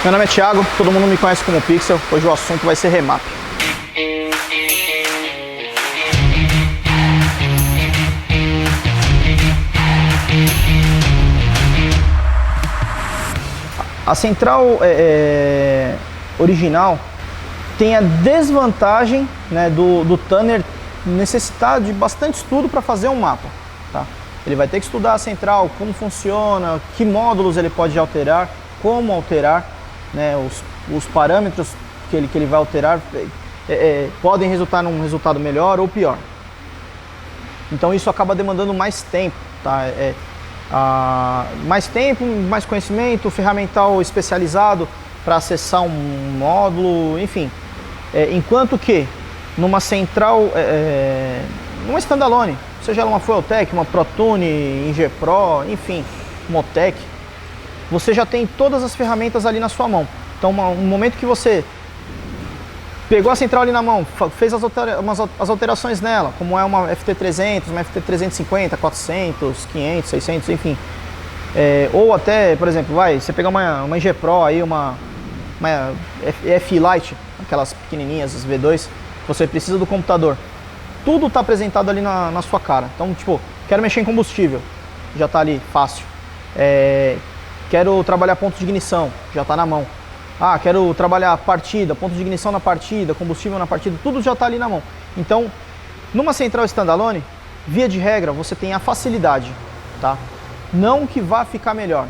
Meu nome é Thiago, todo mundo me conhece como Pixel. Hoje o assunto vai ser remap. A central original tem a desvantagem, né, do Tanner necessitar de bastante estudo para fazer um mapa. Tá? Ele vai ter que estudar a central, como funciona, que módulos ele pode alterar, como alterar, né, os parâmetros que ele vai alterar podem resultar num resultado melhor ou pior. Então isso acaba demandando mais tempo, tá? Mais tempo, mais conhecimento, ferramental especializado para acessar um módulo, enfim. Enquanto que numa central, numa standalone, seja ela uma Fueltech, uma ProTune, IngePro, enfim, Motec, você já tem todas as ferramentas ali na sua mão. Então, no momento que você pegou a central ali na mão, fez as alterações nela, como é uma FT300, uma FT350, 400, 500, 600, enfim. Ou até, por exemplo, você pegar uma IngePro, aí, uma FI Lite, aquelas pequenininhas, as V2, você precisa do computador. Tudo está apresentado ali na sua cara. Então, tipo, quero mexer em combustível, já está ali, fácil. Quero trabalhar ponto de ignição, já está na mão. Quero trabalhar partida, ponto de ignição na partida, combustível na partida, tudo já está ali na mão. Então, numa central standalone, via de regra, você tem a facilidade, tá? Não que vá ficar melhor.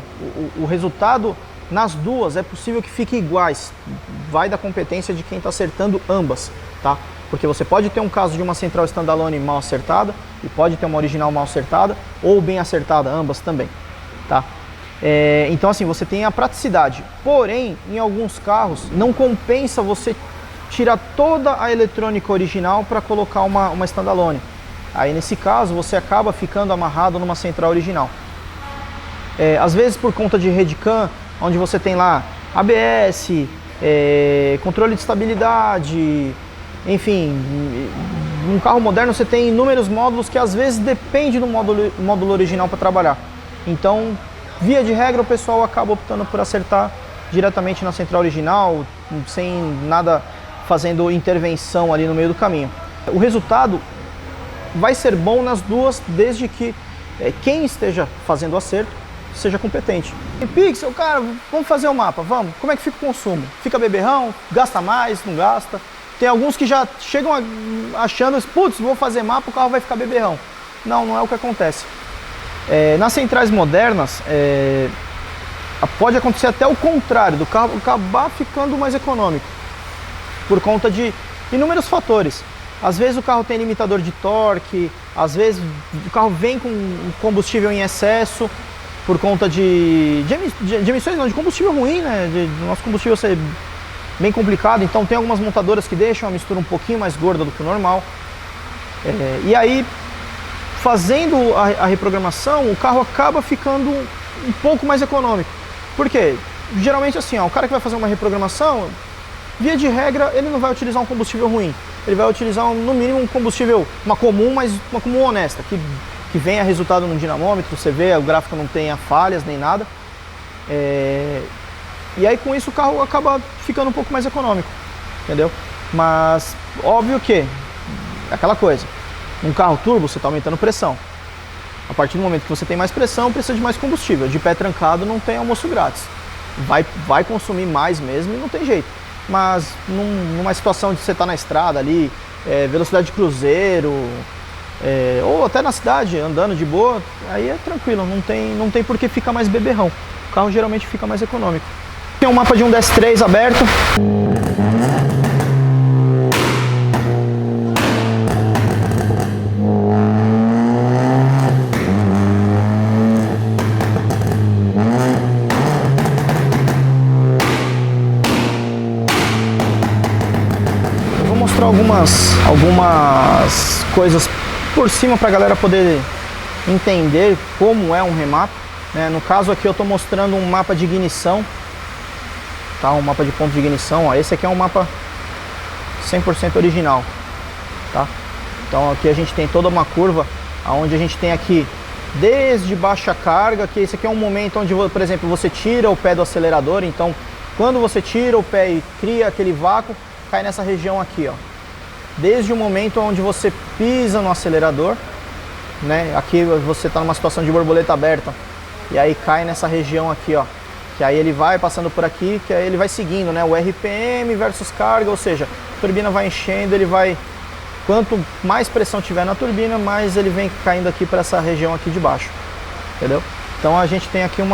O resultado nas duas é possível que fique iguais. Vai da competência de quem está acertando ambas, tá? Porque você pode ter um caso de uma central standalone mal acertada e pode ter uma original mal acertada ou bem acertada, ambas também, tá? Então assim, você tem a praticidade, porém, em alguns carros, não compensa você tirar toda a eletrônica original para colocar uma standalone. Aí nesse caso, você acaba ficando amarrado numa central original. Às vezes por conta de Redcam, onde você tem lá ABS, controle de estabilidade, enfim, num carro moderno você tem inúmeros módulos que às vezes depende do módulo original para trabalhar. Então, via de regra, o pessoal acaba optando por acertar diretamente na central original, sem nada fazendo intervenção ali no meio do caminho. O resultado vai ser bom nas duas, desde que quem esteja fazendo o acerto seja competente. Em Pixel, cara, vamos fazer o mapa, vamos. Como é que fica o consumo? Fica beberrão? Gasta mais? Não gasta? Tem alguns que já chegam achando, putz, vou fazer mapa, o carro vai ficar beberrão. Não é o que acontece. Nas centrais modernas, pode acontecer até o contrário, do carro acabar ficando mais econômico, por conta de inúmeros fatores. Às vezes o carro tem limitador de torque, às vezes o carro vem com combustível em excesso, por conta de emissões, não, de combustível ruim, né? De nosso combustível ser bem complicado, então tem algumas montadoras que deixam a mistura um pouquinho mais gorda do que o normal. E aí, fazendo a reprogramação, o carro acaba ficando um pouco mais econômico. Por quê? Geralmente assim, o cara que vai fazer uma reprogramação, via de regra, ele não vai utilizar um combustível ruim. Ele vai utilizar, no mínimo, um combustível, uma comum, mas uma comum honesta, que venha resultado no dinamômetro, você vê, o gráfico não tenha falhas nem nada. E aí com isso o carro acaba ficando um pouco mais econômico, entendeu? Mas óbvio que, aquela coisa, um carro turbo você está aumentando pressão. A partir do momento que você tem mais pressão, precisa de mais combustível. De pé trancado não tem almoço grátis. Vai consumir mais mesmo e não tem jeito. Mas numa situação de você estar na estrada ali, velocidade de cruzeiro, ou até na cidade, andando de boa, aí é tranquilo, não tem por que ficar mais beberrão. O carro geralmente fica mais econômico. Tem um mapa de um DS3 aberto. Algumas coisas por cima para a galera poder entender como é um remap, né? No caso aqui eu estou mostrando um mapa de ignição, tá? Um mapa de ponto de ignição. Esse aqui é um mapa 100% original, tá? Então aqui a gente tem toda uma curva onde a gente tem aqui desde baixa carga, que esse aqui é um momento onde, por exemplo, você tira o pé do acelerador, então Quando você tira o pé e cria aquele vácuo, cai nessa região aqui, ó. Desde o momento onde você pisa no acelerador, né? Aqui você está numa situação de borboleta aberta, e aí cai nessa região aqui, ó. Que aí ele vai passando por aqui, que aí ele vai seguindo, né? O RPM versus carga, ou seja, a turbina vai enchendo, ele vai... Quanto mais pressão tiver na turbina, mais ele vem caindo aqui para essa região aqui de baixo, entendeu? Então a gente tem aqui um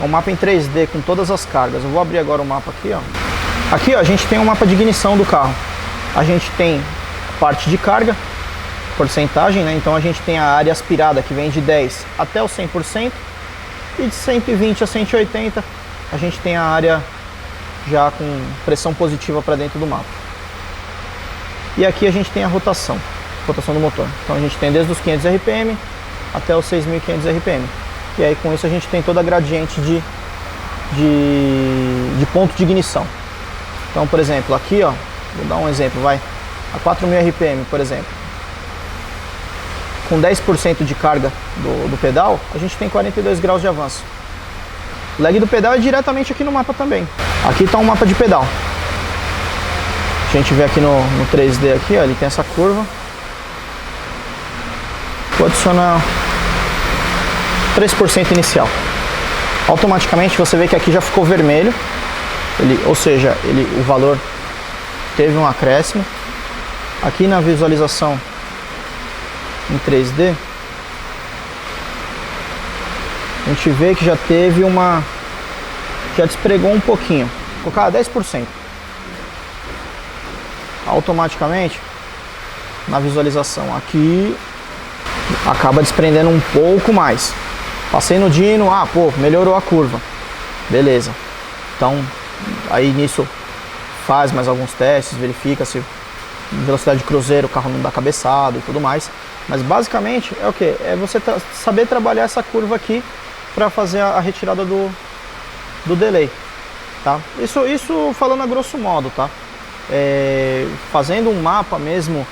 mapa em 3D com todas as cargas. Eu vou abrir agora o mapa aqui, ó. Aqui, ó, a gente tem um mapa de ignição do carro. A gente tem parte de carga, porcentagem, né? Então a gente tem a área aspirada que vem de 10 até o 100%. E de 120 a 180 a gente tem a área já com pressão positiva para dentro do mapa. E aqui a gente tem a rotação do motor. Então a gente tem desde os 500 RPM até os 6.500 RPM. E aí com isso a gente tem toda a gradiente de ponto de ignição. Então, por exemplo, aqui, ó, vou dar um exemplo, vai, a 4.000 RPM, por exemplo. Com 10% de carga do pedal, a gente tem 42 graus de avanço. O lag do pedal é diretamente aqui no mapa também. Aqui está um mapa de pedal. A gente vê aqui no 3D aqui, ó, ele tem essa curva. Vou adicionar 3% inicial. Automaticamente você vê que aqui já ficou vermelho. Ou seja, o valor teve um acréscimo. Aqui na visualização em 3D, a gente vê que já teve já despregou um pouquinho. Vou colocar 10%. Automaticamente, na visualização aqui, acaba desprendendo um pouco mais. Passei no dyno, pô, melhorou a curva. Beleza. Então, aí nisso faz mais alguns testes, verifica se velocidade de cruzeiro o carro não dá cabeçada e tudo mais. Mas basicamente é o que? É você saber trabalhar essa curva aqui para fazer a retirada do delay, tá? Isso falando a grosso modo, tá? Fazendo um mapa mesmo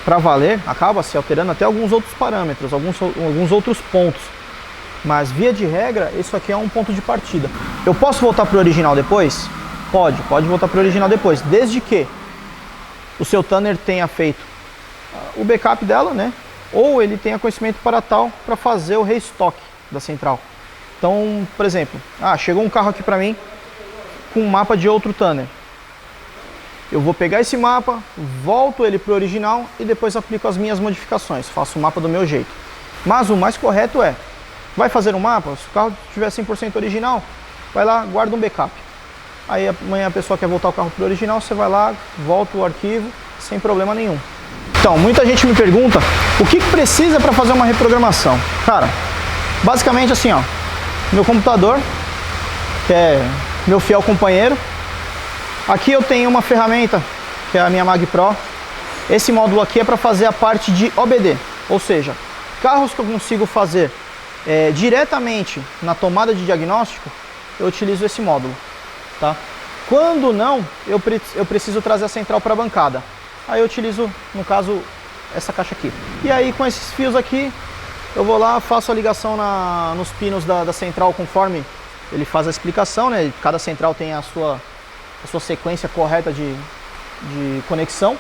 para valer, acaba se alterando até alguns outros parâmetros, alguns outros pontos. Mas via de regra, isso aqui é um ponto de partida. Eu posso voltar para o original depois? Pode voltar para o original depois, desde que o seu Tanner tenha feito o backup dela, né? Ou ele tenha conhecimento para tal para fazer o restock da central. Então, por exemplo, chegou um carro aqui para mim com um mapa de outro Tanner. Eu vou pegar esse mapa, volto ele para o original e depois aplico as minhas modificações. Faço o mapa do meu jeito. Mas o mais correto vai fazer um mapa, se o carro tiver 100% original, vai lá, guarda um backup. Aí amanhã a pessoa quer voltar o carro para o original, você vai lá, volta o arquivo, sem problema nenhum. Então, muita gente me pergunta, o que precisa para fazer uma reprogramação? Cara, basicamente assim, ó, meu computador, que é meu fiel companheiro. Aqui eu tenho uma ferramenta, que é a minha Mag Pro. Esse módulo aqui é para fazer a parte de OBD, ou seja, carros que eu consigo fazer diretamente na tomada de diagnóstico, eu utilizo esse módulo, tá? Quando não, eu preciso trazer a central para a bancada. Aí eu utilizo, no caso, essa caixa aqui. E aí com esses fios aqui, eu vou lá, faço a ligação nos pinos da central conforme ele faz a explicação, né? Cada central tem a sua sequência correta de conexão.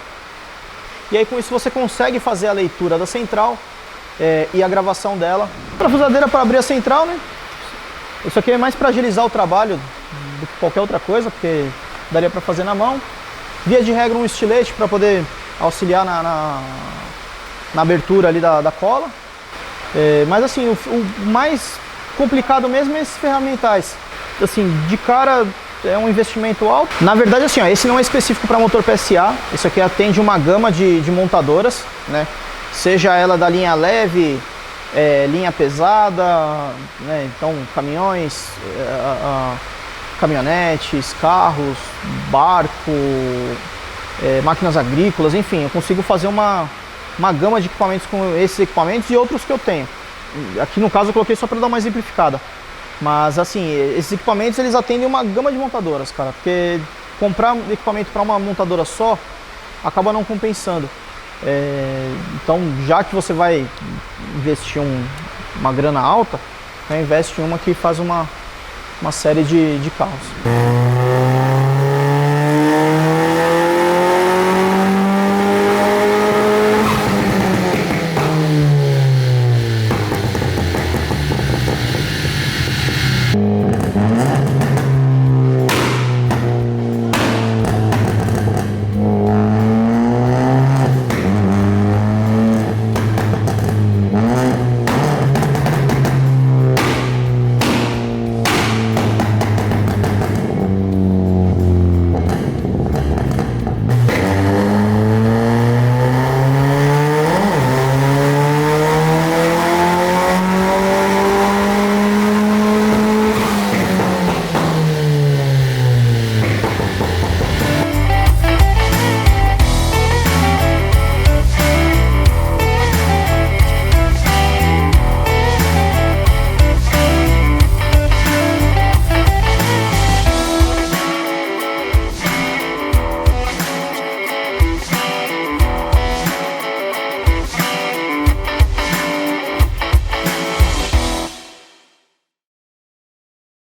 E aí com isso você consegue fazer a leitura da central e a gravação dela. Parafusadeira para abrir a central, né? Isso aqui é mais para agilizar o trabalho do que qualquer outra coisa, porque daria para fazer na mão. Via de regra um estilete para poder auxiliar na abertura ali da cola. Mas assim, o mais complicado mesmo é esses ferramentais. Assim, de cara é um investimento alto. Na verdade, assim, esse não é específico para motor PSA. Isso aqui atende uma gama de montadoras, né? Seja ela da linha leve, linha pesada, né? Então caminhões, caminhonetes, carros, barco, máquinas agrícolas, enfim, eu consigo fazer uma gama de equipamentos com esses equipamentos e outros que eu tenho. Aqui no caso eu coloquei só para dar uma exemplificada. Mas assim, esses equipamentos eles atendem uma gama de montadoras, cara, porque comprar equipamento para uma montadora só acaba não compensando. Então, já que você vai investir uma grana alta, investe em uma que faz uma uma série de carros.